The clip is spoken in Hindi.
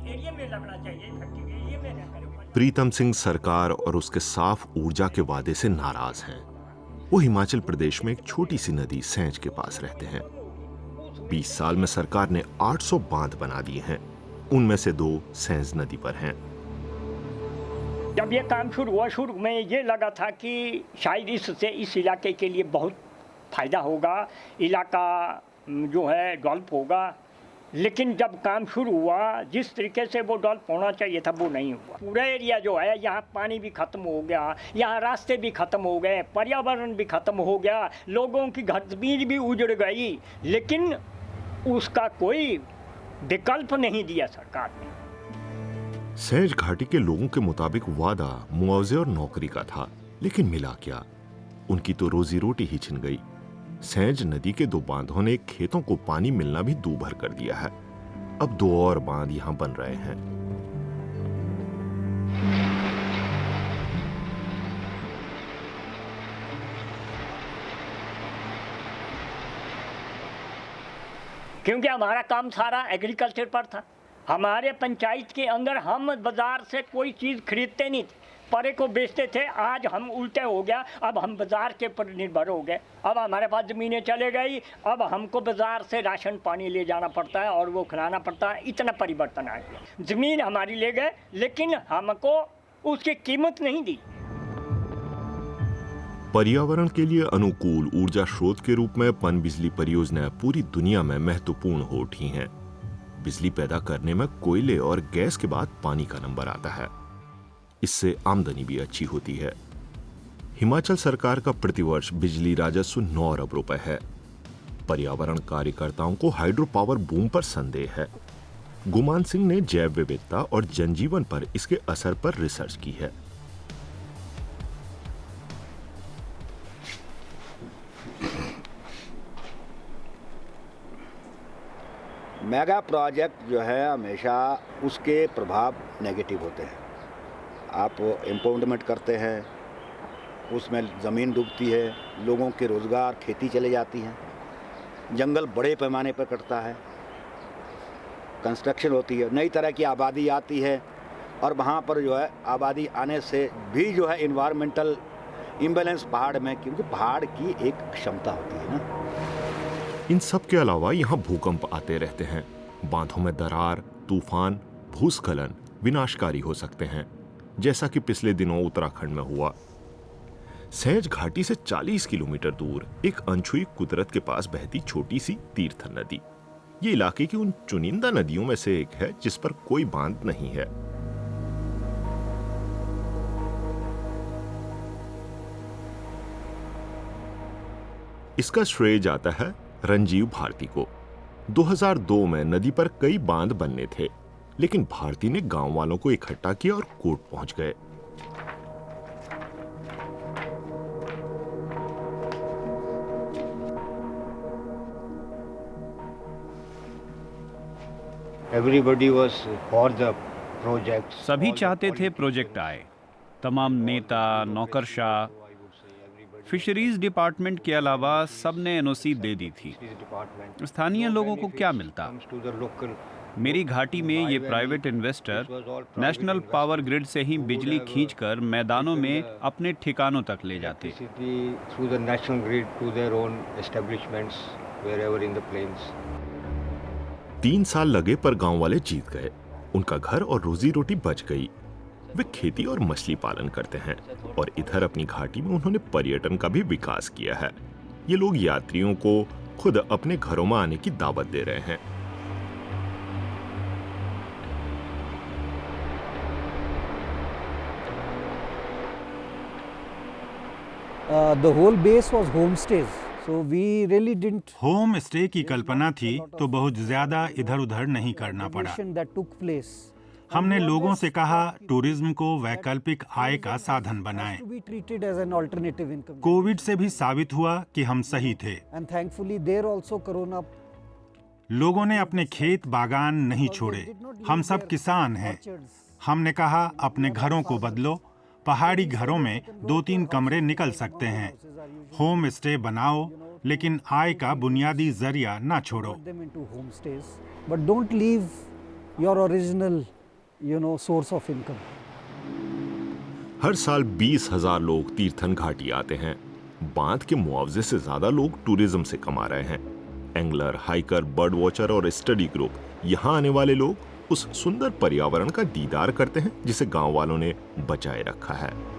एरिया में लगना चाहिए, फैक्ट्री एरिया में न करे। प्रीतम सिंह सरकार और उसके साफ ऊर्जा के वादे से नाराज हैं। वो हिमाचल प्रदेश में एक छोटी सी नदी सैंज के पास रहते हैं। 20 साल में सरकार ने 800 बांध बना दिए हैं, उनमें से 2 सैंज नदी पर हैं। जब ये काम शुरू हुआ, शुरू में ये लगा था कि शायद इससे इस इलाके के लिए बहुत फ़ायदा होगा, इलाका जो है डेवलप होगा। लेकिन जब काम शुरू हुआ, जिस तरीके से वो डेवलप होना चाहिए था वो नहीं हुआ। पूरा एरिया जो है, यहाँ पानी भी ख़त्म हो गया, यहाँ रास्ते भी ख़त्म हो गए, पर्यावरण भी ख़त्म हो गया, लोगों की घर ज़मीन भी उजड़ गई, लेकिन उसका कोई विकल्प नहीं दिया सरकार ने। सैंज घाटी के लोगों के मुताबिक वादा मुआवजे और नौकरी का था, लेकिन मिला क्या? उनकी तो रोजी रोटी ही छिन गई। सैंज नदी के 2 बांधों ने खेतों को पानी मिलना भी दूभर कर दिया है। अब 2 और बांध यहां बन रहे हैं। क्योंकि हमारा काम सारा एग्रीकल्चर पर था। हमारे पंचायत के अंदर हम बाजार से कोई चीज़ खरीदते नहीं थे, परे को बेचते थे। आज हम उल्टे हो गया, अब हम बाजार के ऊपर निर्भर हो गए। अब हमारे पास ज़मीनें चले गई, अब हमको बाजार से राशन पानी ले जाना पड़ता है और वो खिलाना पड़ता है। इतना परिवर्तन आ गया। ज़मीन हमारी ले गए, लेकिन हमको उसकी कीमत नहीं दी। पर्यावरण के लिए अनुकूल ऊर्जा स्रोत के रूप में पनबिजली परियोजनाएं पूरी दुनिया में महत्वपूर्ण हो उठी हैं। बिजली पैदा करने में कोयले और गैस के बाद पानी का नंबर आता है। इससे आमदनी भी अच्छी होती है। हिमाचल सरकार का प्रतिवर्ष बिजली राजस्व 9 अरब रुपए है। पर्यावरण कार्यकर्ताओं को हाइड्रो पावर बूम पर संदेह है। गुमान सिंह ने जैव विविधता और जनजीवन पर इसके असर पर रिसर्च की है। मेगा प्रोजेक्ट जो है हमेशा उसके प्रभाव नेगेटिव होते हैं। आप इम्पाउंडमेंट करते हैं, उसमें ज़मीन डूबती है, लोगों के रोज़गार, खेती चले जाती हैं, जंगल बड़े पैमाने पर कटता है, कंस्ट्रक्शन होती है, नई तरह की आबादी आती है और वहाँ पर जो है आबादी आने से भी जो है इन्वायरमेंटल इम्बैलेंस पहाड़ में, क्योंकि पहाड़ की एक क्षमता होती है ना। इन सब के अलावा यहाँ भूकंप आते रहते हैं। बांधों में दरार, तूफान, भूस्खलन विनाशकारी हो सकते हैं, जैसा कि पिछले दिनों उत्तराखंड में हुआ। सैंज घाटी से 40 किलोमीटर दूर एक अनछुई कुदरत के पास बहती छोटी सी तीर्थ नदी, ये इलाके की उन चुनिंदा नदियों में से एक है जिस पर कोई बांध नहीं है। इसका श्रेय जाता है रंजीव भारती को। 2002 में नदी पर कई बांध बनने थे, लेकिन भारती ने गांव वालों को इकट्ठा किया और कोर्ट पहुंच गए। Everybody was for the project. सभी चाहते थे प्रोजेक्ट आए। तमाम नेता, नौकरशाह, फिशरीज डिपार्टमेंट के अलावा सबने एनओसी दे दी थी। स्थानीय लोगों को क्या मिलता? मेरी घाटी में ये private investor national power grid से ही बिजली खींचकर मैदानों में अपने ठिकानों तक ले जाते। 3 साल लगे पर गांव वाले जीत गए। उनका घर और रोजी रोटी बच गई। वे खेती और मछली पालन करते हैं और इधर अपनी घाटी में उन्होंने पर्यटन का भी विकास किया है। ये लोग यात्रियों को खुद अपने घरों में आने की दावत दे रहे हैं। The whole base was homestays, so we really didn't. Home stay की कल्पना थी तो बहुत ज्यादा इधर उधर नहीं करना पड़ा। That took place. हमने लोगों से कहा टूरिज्म को वैकल्पिक आय का साधन बनाएं। To be treated as an alternative income. Covid से भी साबित हुआ कि हम सही थे। And thankfully there also corona. लोगों ने अपने खेत बागान नहीं छोड़े। हम सब किसान हैं। हमने कहा अपने घरों को बदलो। पहाड़ी घरों में 2-3 कमरे निकल सकते हैं। होम स्टे बनाओ, लेकिन आय का बुनियादी जरिया ना छोड़ो। But don't leave your original source of income. हर साल 20,000 लोग तीर्थन घाटी आते हैं। बांध के मुआवजे से ज्यादा लोग टूरिज्म से कमा रहे हैं। एंगलर, हाइकर, बर्ड वॉचर और स्टडी ग्रुप, यहाँ आने वाले लोग उस सुंदर पर्यावरण का दीदार करते हैं जिसे गांव वालों ने बचाए रखा है।